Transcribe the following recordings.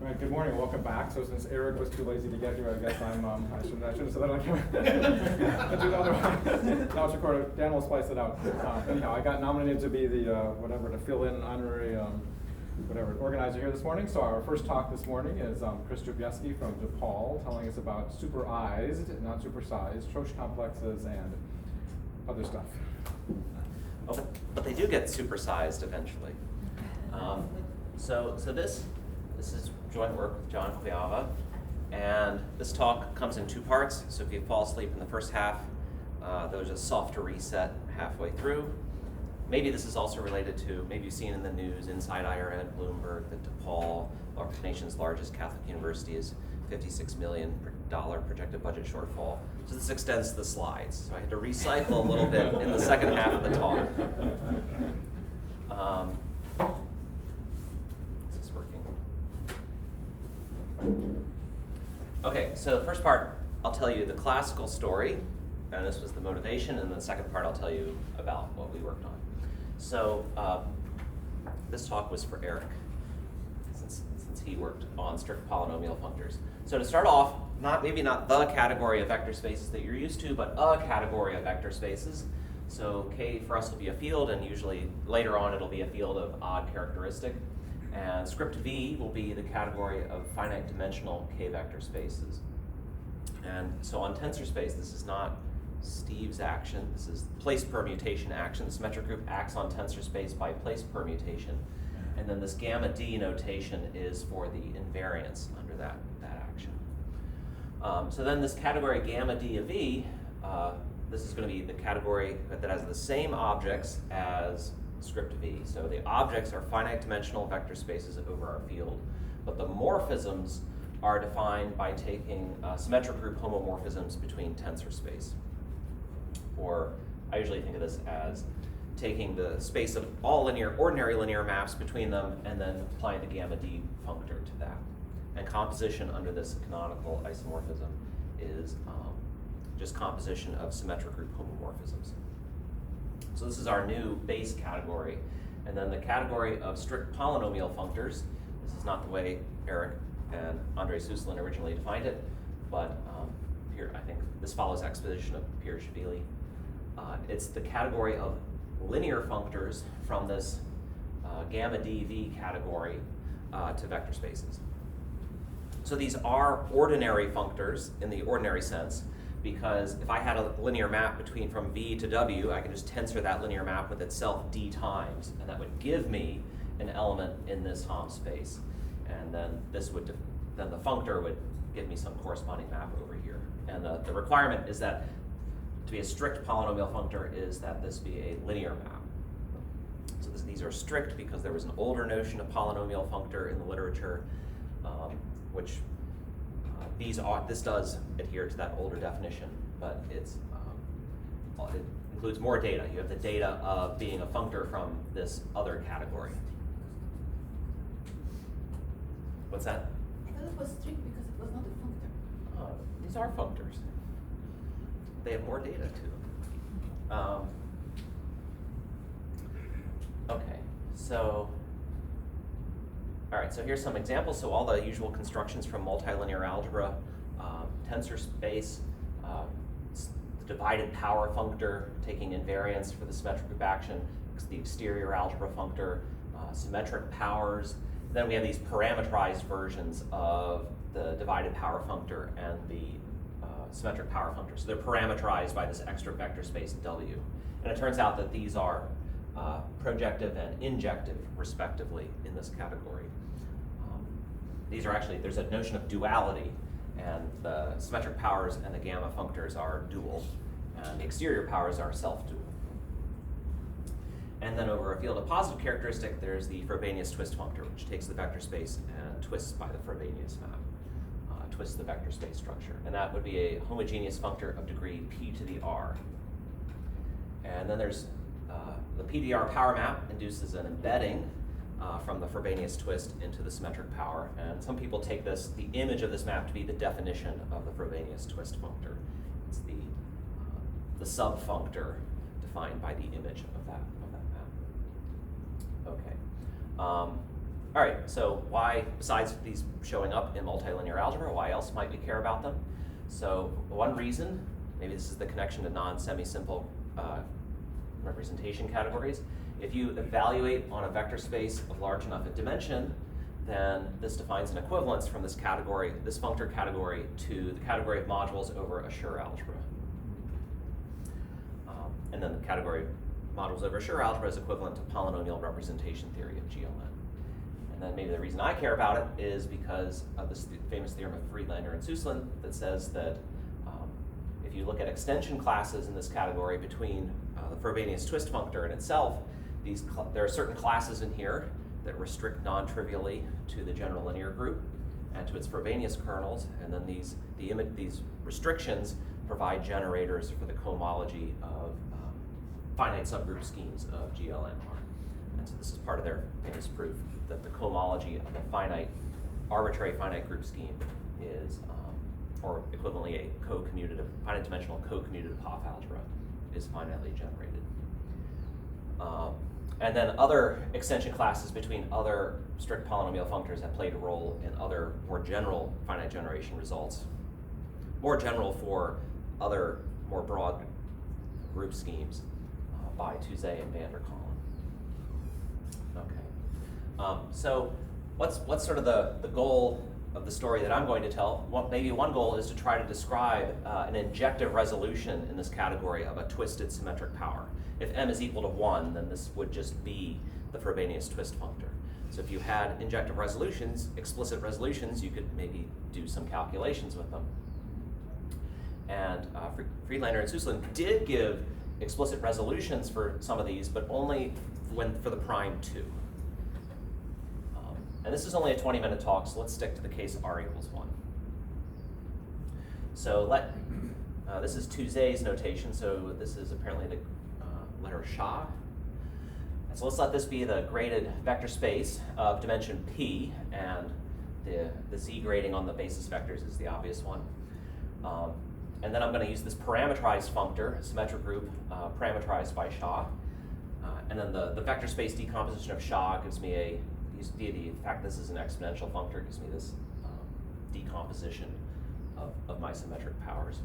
All right, good morning, welcome back. So since Eric was too lazy to get here, I guess I shouldn't have said that on camera. Do the other one. No, it's recorded. Dan will splice it out. Anyhow, I got nominated to be the, to fill in honorary, organizer here this morning. So our first talk this morning is Chris Drupieski from DePaul, telling us about superized, not supersized, Troesch complexes and other stuff. Oh, but they do get supersized eventually. So this is joint work with John Quiava, and this talk comes in two parts. So if you fall asleep in the first half, there's a softer reset halfway through. Maybe this is also related to, maybe you've seen in the news, Inside IRED, Bloomberg, that DePaul, the nation's largest Catholic university, is $56 million projected budget shortfall. So this extends to the slides. So I had to recycle a little bit in the second half of the talk. Is this working? Okay, so the first part, I'll tell you the classical story, and this was the motivation, and the second part I'll tell you about what we worked on. So this talk was for Eric, since he worked on strict polynomial functors. So to start off, maybe not the category of vector spaces that you're used to, but a category of vector spaces. So K for us will be a field, and usually later on it'll be a field of odd characteristic. And script V will be the category of finite dimensional K vector spaces. And so on tensor space, this is not Steve's action, this is place permutation action. The symmetric group acts on tensor space by place permutation. And then this gamma D notation is for the invariance under that action. So then this category gamma D of V, this is going to be the category that has the same objects as script V. So the objects are finite dimensional vector spaces over our field, but the morphisms are defined by taking symmetric group homomorphisms between tensor space. Or I usually think of this as taking the space of all ordinary linear maps between them and then applying the gamma D functor to that. And composition under this canonical isomorphism is just composition of symmetric group homomorphisms. So this is our new base category. And then the category of strict polynomial functors, this is not the way Eric and Andre Suslin originally defined it, but here I think this follows exposition of Pirashvili. It's the category of linear functors from this gamma dv category to vector spaces. So these are ordinary functors in the ordinary sense, because if I had a linear map from V to W, I can just tensor that linear map with itself d times, and that would give me an element in this Hom space. And then then the functor would give me some corresponding map over here. And the requirement is that to be a strict polynomial functor is that this be a linear map. So these are strict because there was an older notion of polynomial functor in the literature, which this does adhere to that older definition, but it includes more data. You have the data of being a functor from this other category. What's that? I thought it was strict because it was not a functor. These are functors. They have more data to them. Okay, so, all right, so here's some examples. So all the usual constructions from multilinear algebra, tensor space, the divided power functor, taking invariance for the symmetric group action, the exterior algebra functor, symmetric powers. Then we have these parameterized versions of the divided power functor and the symmetric power functor. So they're parameterized by this extra vector space W. And it turns out that these are projective and injective, respectively, in this category. These are actually, there's a notion of duality, and the symmetric powers and the gamma functors are dual, and the exterior powers are self-dual. And then over a field of positive characteristic, there's the Frobenius twist functor, which takes the vector space and twists by the Frobenius map, twists the vector space structure. And that would be a homogeneous functor of degree p to the r. And then there's the PDR power map induces an embedding from the Frobenius twist into the symmetric power. And some people take the image of this map to be the definition of the Frobenius twist functor. It's the subfunctor defined by the image of that map. Okay. All right, so why, besides these showing up in multilinear algebra, why else might we care about them? So one reason, maybe this is the connection to non-semi-simple representation categories. If you evaluate on a vector space of large enough in dimension, then this defines an equivalence from this category, this functor category, to the category of modules over a Schur algebra. And then the category of modules over Schur algebra is equivalent to polynomial representation theory of GLN. And then maybe the reason I care about it is because of this famous theorem of Friedlander and Suslin that says that if you look at extension classes in this category between the Frobenius twist functor and itself, there are certain classes in here that restrict non-trivially to the general linear group and to its Frobenius kernels, and then these restrictions provide generators for the cohomology of finite subgroup schemes of GLN R. And so this is part of their famous proof that the cohomology of a arbitrary finite group scheme is, or equivalently a co-commutative, finite dimensional co-commutative Hopf algebra is finitely generated. And then other extension classes between other strict polynomial functors have played a role in other more general finite generation results. More general for other more broad group schemes by Touzé and van der Kollen. Okay. So what's sort of the goal of the story that I'm going to tell? Maybe one goal is to try to describe an injective resolution in this category of a twisted symmetric power. If m is equal to 1, then this would just be the Frobenius twist functor. So if you had injective resolutions, explicit resolutions, you could maybe do some calculations with them. And Friedlander and Suslin did give explicit resolutions for some of these, but only for the prime 2. And this is only a 20-minute talk, so let's stick to the case r equals 1. So this is Touzé's notation, so this is apparently the letter Shah. And so let's let this be the graded vector space of dimension p, and the z grading on the basis vectors is the obvious one. And then I'm going to use this parameterized functor, symmetric group, parameterized by Shah. And then the vector space decomposition of Shah gives me the fact this is an exponential functor gives me this decomposition of my symmetric powers.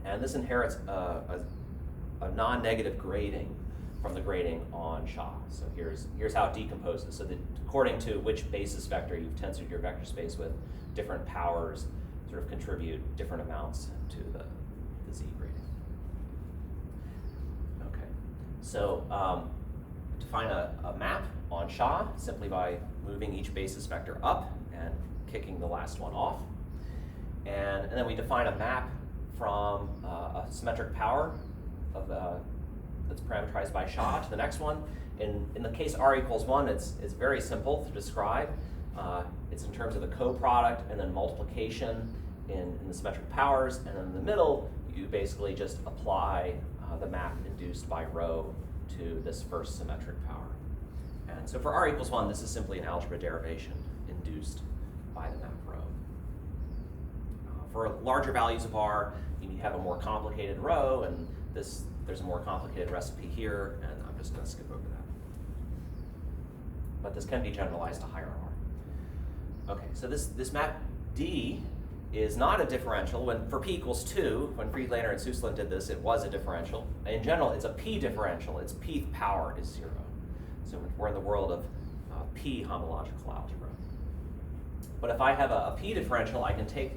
And this inherits a non-negative grading from the grading on Shah. So here's how it decomposes. So that according to which basis vector you've tensored your vector space with, different powers sort of contribute different amounts to the z grading. Okay, so define a map on Shah simply by moving each basis vector up and kicking the last one off. And then we define a map from a symmetric power of that's parameterized by Shah to the next one. In the case r equals 1, it's very simple to describe. It's in terms of the co-product and then multiplication in the symmetric powers, and then in the middle, you basically just apply the map induced by rho to this first symmetric power. And so for r equals 1, this is simply an algebra derivation induced by the map rho. For larger values of r, you have a more complicated rho, and there's a more complicated recipe here, and I'm just going to skip over that. But this can be generalized to higher r. Okay, so this map D is not a differential. For p equals 2, when Friedlander and Suslin did this, it was a differential. In general, it's a p differential. Its pth power is 0. So we're in the world of p homological algebra. But if I have a p differential, I can take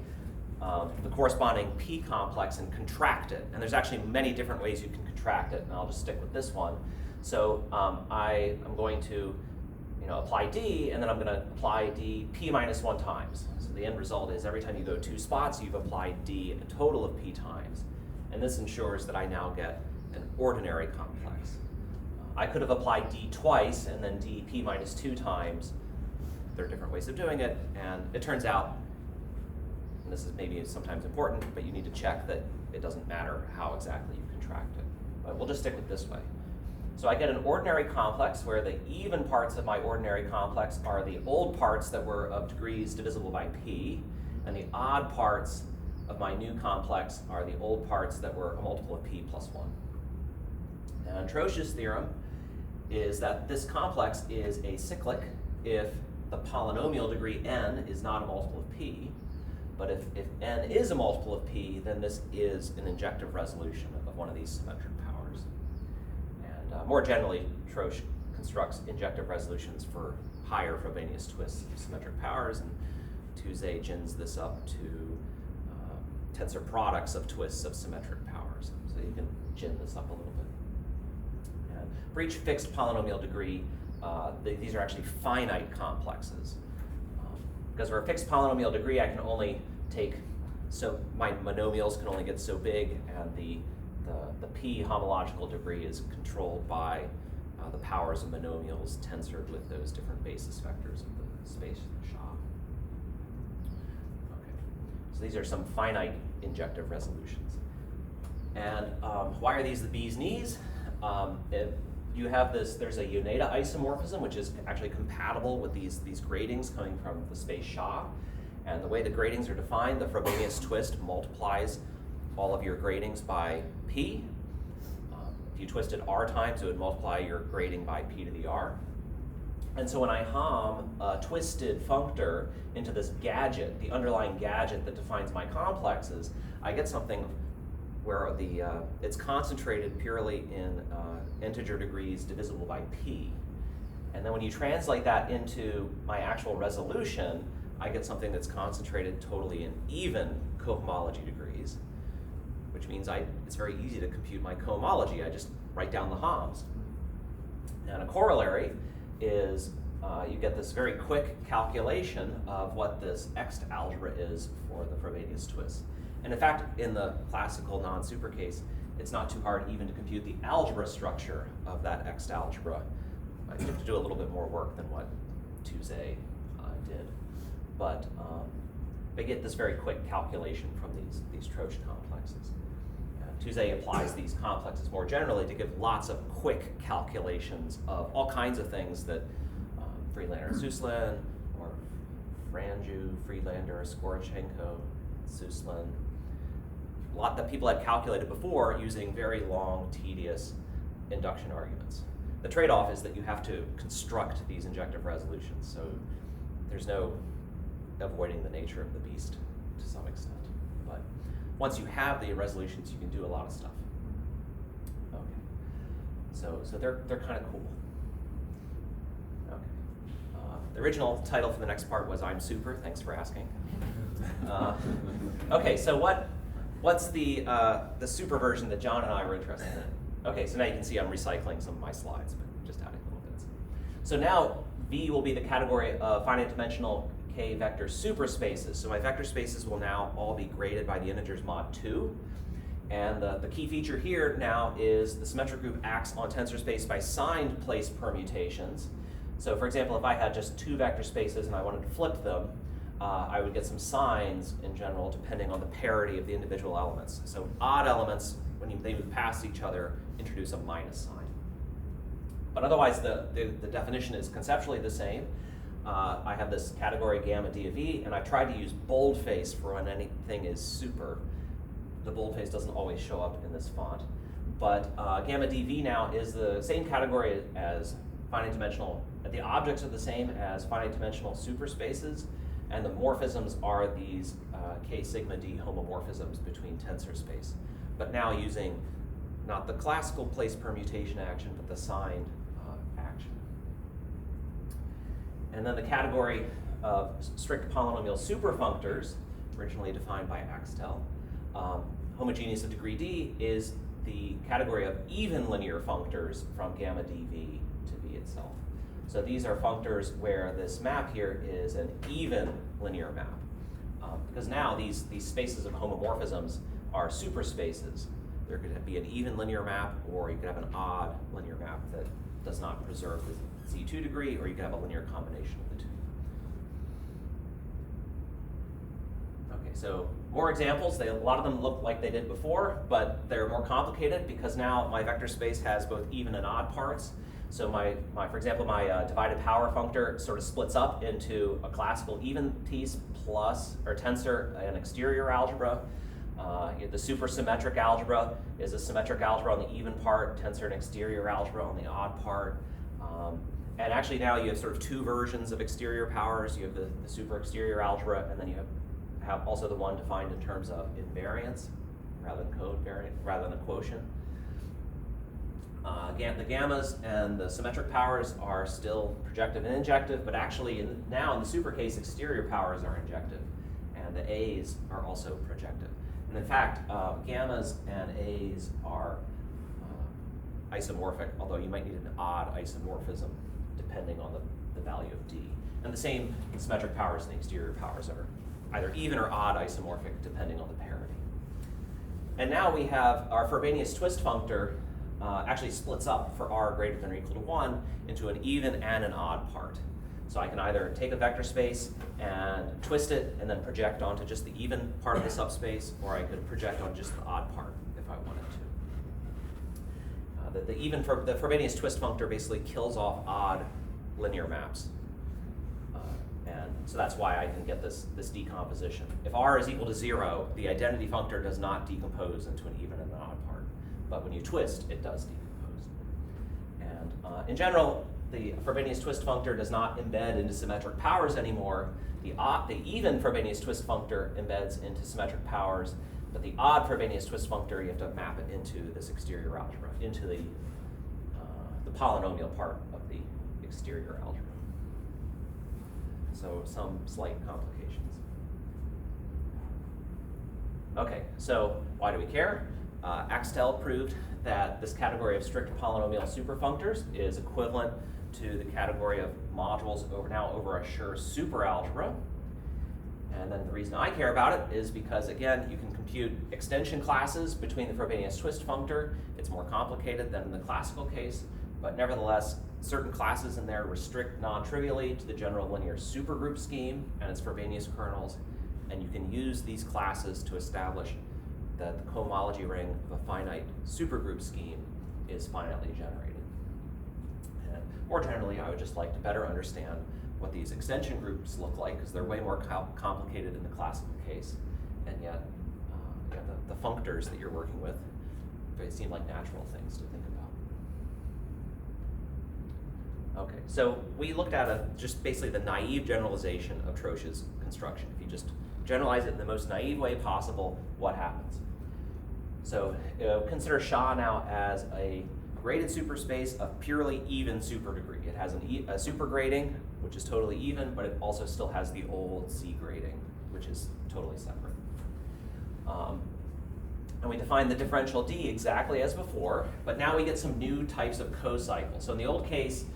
the corresponding p complex and contract it. And there's actually many different ways you can contract it, and I'll just stick with this one. So I am going to apply d, and then I'm going to apply d p minus 1 times. So the end result is every time you go 2 spots, you've applied d a total of p times. And this ensures that I now get an ordinary complex. I could have applied d twice and then d p minus 2 times. There are different ways of doing it, and it turns out, and this is maybe sometimes important, but you need to check that it doesn't matter how exactly you contract it. But we'll just stick with this way. So I get an ordinary complex where the even parts of my ordinary complex are the old parts that were of degrees divisible by p, and the odd parts of my new complex are the old parts that were a multiple of p plus 1. And Troesch's theorem is that this complex is acyclic, if the polynomial degree n is not a multiple of p. But if n is a multiple of p, then this is an injective resolution of one of these symmetric powers. And more generally, Troesch constructs injective resolutions for higher Frobenius twists of symmetric powers, and Tuesday gins this up to tensor products of twists of symmetric powers. So you can gin this up a little bit. And for each fixed polynomial degree, these are actually finite complexes. Because for a fixed polynomial degree, I can only take, so my monomials can only get so big, and the p homological degree is controlled by the powers of monomials tensored with those different basis vectors of the space Schah. Okay, so these are some finite injective resolutions. And why are these the bee's knees? You have this, there's a Yoneda isomorphism, which is actually compatible with these gratings coming from the space Schah. And the way the gratings are defined, the Frobenius twist multiplies all of your gratings by p. If you twisted r times, it would multiply your grating by p to the r. And so when I hom a twisted functor into this gadget, the underlying gadget that defines my complexes, I get something where it's concentrated purely in integer degrees divisible by p. And then when you translate that into my actual resolution, I get something that's concentrated totally in even cohomology degrees, which means it's very easy to compute my cohomology. I just write down the homs. And a corollary is you get this very quick calculation of what this Ext algebra is for the Frobenius twist. And in fact, in the classical non-super case, it's not too hard even to compute the algebra structure of that Ext algebra. You have to do a little bit more work than what Tuesday did. But they get this very quick calculation from these Troesch complexes. Tuesday applies these complexes more generally to give lots of quick calculations of all kinds of things that Friedlander Suslin, or Franju, Friedlander, Skvorchenko, Suslin, a lot that people had calculated before using very long, tedious induction arguments. The trade-off is that you have to construct these injective resolutions, so there's no avoiding the nature of the beast to some extent. But once you have the resolutions, you can do a lot of stuff. Okay, so they're kind of cool. Okay, the original title for the next part was "I'm Super." Thanks for asking. Okay, so what's the super version that John and I were interested in? Okay, so now you can see I'm recycling some of my slides, but just adding little bits. So now V will be the category of finite dimensional K vector superspaces. So my vector spaces will now all be graded by the integers mod 2. And the key feature here now is the symmetric group acts on tensor space by signed place permutations. So for example, if I had just two vector spaces and I wanted to flip them, I would get some signs in general depending on the parity of the individual elements. So odd elements, when they move past each other, introduce a minus sign. But otherwise, the definition is conceptually the same. I have this category gamma d of e, and I've tried to use boldface for when anything is super. The boldface doesn't always show up in this font. But gamma dv now is the same category as finite dimensional. The objects are the same as finite dimensional superspaces, and the morphisms are these k sigma d homomorphisms between tensor space. But now using not the classical place permutation action, but the signed action. And then the category of strict polynomial superfunctors, originally defined by Axtell. Homogeneous of degree d is the category of even linear functors from gamma dv to v itself. So these are functors where this map here is an even linear map. Because now these spaces of homomorphisms are superspaces. There could be an even linear map, or you could have an odd linear map that does not preserve the Z2 degree, or you could have a linear combination of the two. Okay, so more examples. A lot of them look like they did before, but they're more complicated because now my vector space has both even and odd parts. So for example, my divided power functor sort of splits up into a classical even piece plus, or tensor, an exterior algebra. The supersymmetric algebra is a symmetric algebra on the even part, tensor and exterior algebra on the odd part. And actually now you have sort of two versions of exterior powers. You have the super exterior algebra, and then you have also the one defined in terms of invariance rather than covariance, rather than a quotient. The gammas and the symmetric powers are still projective and injective, but actually now in the super case, exterior powers are injective, and the A's are also projective. And in fact, gammas and A's are isomorphic, although you might need an odd isomorphism depending on the value of D. And the same symmetric powers and the exterior powers are either even or odd isomorphic depending on the parity. And now we have our Frobenius twist functor actually splits up for r greater than or equal to 1 into an even and an odd part. So I can either take a vector space and twist it and then project onto just the even part of the subspace, or I could project on just the odd part if I wanted to. The Frobenius twist functor basically kills off odd linear maps. And so that's why I can get this decomposition. If r is equal to 0, the identity functor does not decompose into an even and an odd part. But when you twist, it does decompose. And in general, the Frobenius twist functor does not embed into symmetric powers anymore. The even Frobenius twist functor embeds into symmetric powers, but the odd Frobenius twist functor, you have to map it into this exterior algebra, into the polynomial part of the exterior algebra. So some slight complications. Okay, so why do we care? Axtell proved that this category of strict polynomial superfunctors is equivalent to the category of modules over a Schur superalgebra. And then the reason I care about it is because, again, you can compute extension classes between the Frobenius twist functor. It's more complicated than in the classical case, but nevertheless, certain classes in there restrict non-trivially to the general linear supergroup scheme and its Frobenius kernels, and you can use these classes to establish that the cohomology ring of a finite supergroup scheme is finitely generated. And more generally, I would just like to better understand what these extension groups look like, because they're way more complicated in the classical case, and yet the functors that you're working with, they seem like natural things to think about. Okay, so we looked at just basically the naive generalization of Troesch's construction. If you just generalize it in the most naive way possible, what happens? So consider SHA now as a graded superspace of purely even superdegree. It has a super grading, which is totally even, but it also still has the old C grading, which is totally separate. And we define the differential D exactly as before, but now we get some new types of cocycles. So in the old case,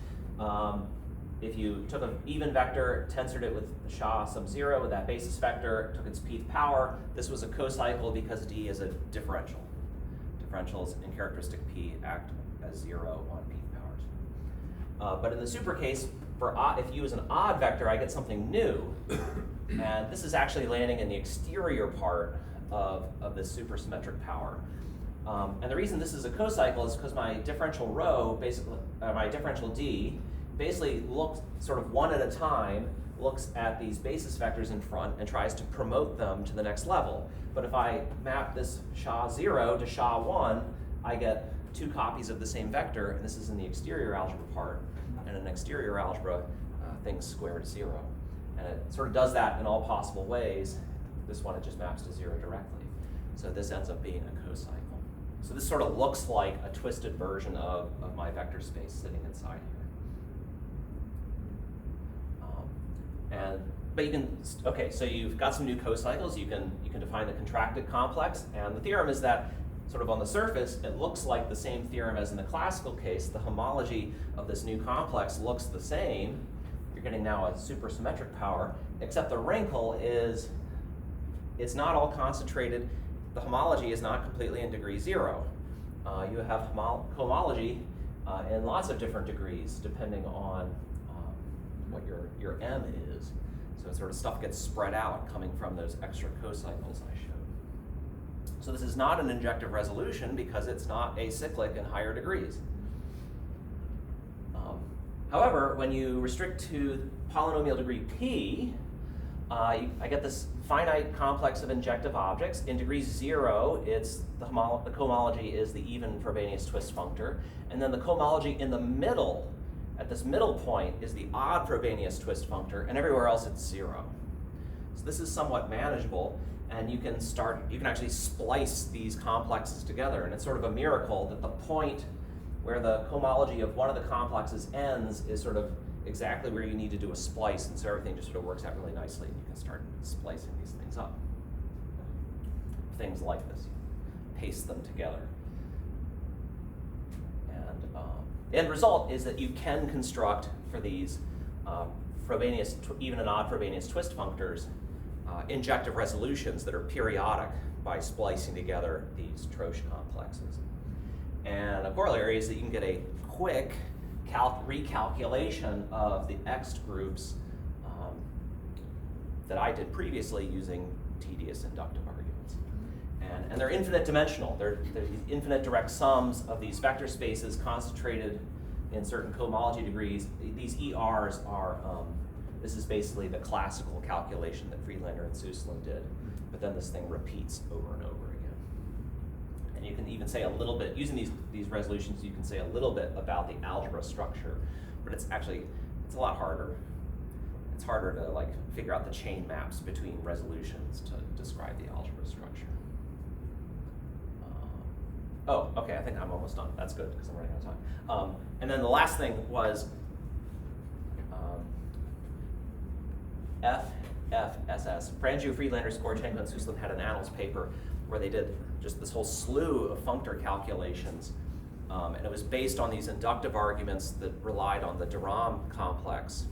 if you took an even vector, tensored it with SHA sub 0 with that basis vector, took its pth power, this was a cocycle because D is a differential. Differentials in characteristic P act as 0 on pth powers. But in the super case, if you use an odd vector, I get something new. And this is actually landing in the exterior part of this supersymmetric power. And the reason this is a cocycle is because my differential rho, basically, my differential D, basically looks sort of one at a time, looks at these basis vectors in front and tries to promote them to the next level. But if I map this SHA 0 to SHA 1, I get two copies of the same vector, and this is in the exterior algebra part. And in exterior algebra, things square to 0. And it sort of does that in all possible ways. This one, it just maps to 0 directly. So this ends up being a cocycle. So this sort of looks like a twisted version of my vector space sitting inside here. But you can, okay, so you've got some new cocycles. You can define the contracted complex, and the theorem is that sort of on the surface, it looks like the same theorem as in the classical case. The homology of this new complex looks the same. You're getting now a supersymmetric power, except the wrinkle is it's not all concentrated. The homology is not completely in degree 0. You have cohomology in lots of different degrees, depending on what your M is. So sort of stuff gets spread out coming from those extra cocycles I showed. So this is not an injective resolution because it's not acyclic in higher degrees. However, when you restrict to polynomial degree P, I get this finite complex of injective objects. In degree 0, it's the cohomology is the even Frobenius twist functor, and then the cohomology in the middle at this middle point is the odd Frobenius twist functor, and everywhere else it's 0. So this is somewhat manageable, and you can actually splice these complexes together, and it's sort of a miracle that the point where the cohomology of one of the complexes ends is sort of exactly where you need to do a splice, and so everything just sort of works out really nicely, and you can start splicing these things up. Things like this, paste them together. And the end result is that you can construct for these even and odd Frobenius twist functors injective resolutions that are periodic by splicing together these Troesch complexes. And a corollary is that you can get a quick recalculation of the X groups that I did previously using tedious inductive arguments. And they're infinite dimensional. They're these infinite direct sums of these vector spaces concentrated in certain cohomology degrees. These ERs are, this is basically the classical calculation that Friedlander and Suslin did, but then this thing repeats over and over again. And you can even say a little bit, using these resolutions, you can say a little bit about the algebra structure, but it's a lot harder. It's harder to like figure out the chain maps between resolutions to describe the algebra structure. Oh, okay, I think I'm almost done. That's good, because I'm running out of time. And then the last thing was FFSS. Frangio, Friedlander, Skvorchenko, and Suslin had an annals paper where they did just this whole slew of functor calculations, and it was based on these inductive arguments that relied on the de Rham complex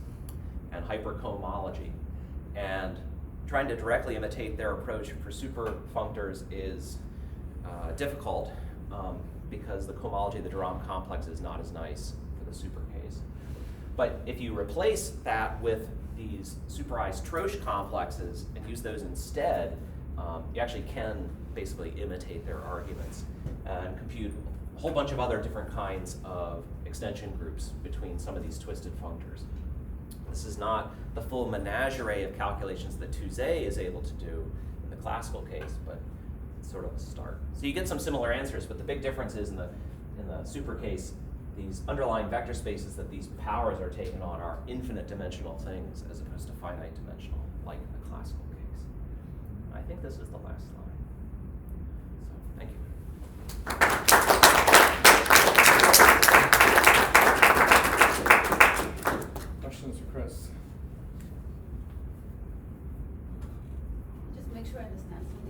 and hypercohomology. And trying to directly imitate their approach for superfunctors is difficult because the cohomology of the de Rham complex is not as nice for the super case. But if you replace that with these superized Troesch complexes and use those instead, you actually can basically imitate their arguments and compute a whole bunch of other different kinds of extension groups between some of these twisted functors. This is not the full menagerie of calculations that Touzé is able to do in the classical case, but it's sort of a start. So you get some similar answers, but the big difference is in the super case, these underlying vector spaces that these powers are taken on are infinite dimensional things as opposed to finite dimensional, like in the classical case. I think this is the last slide.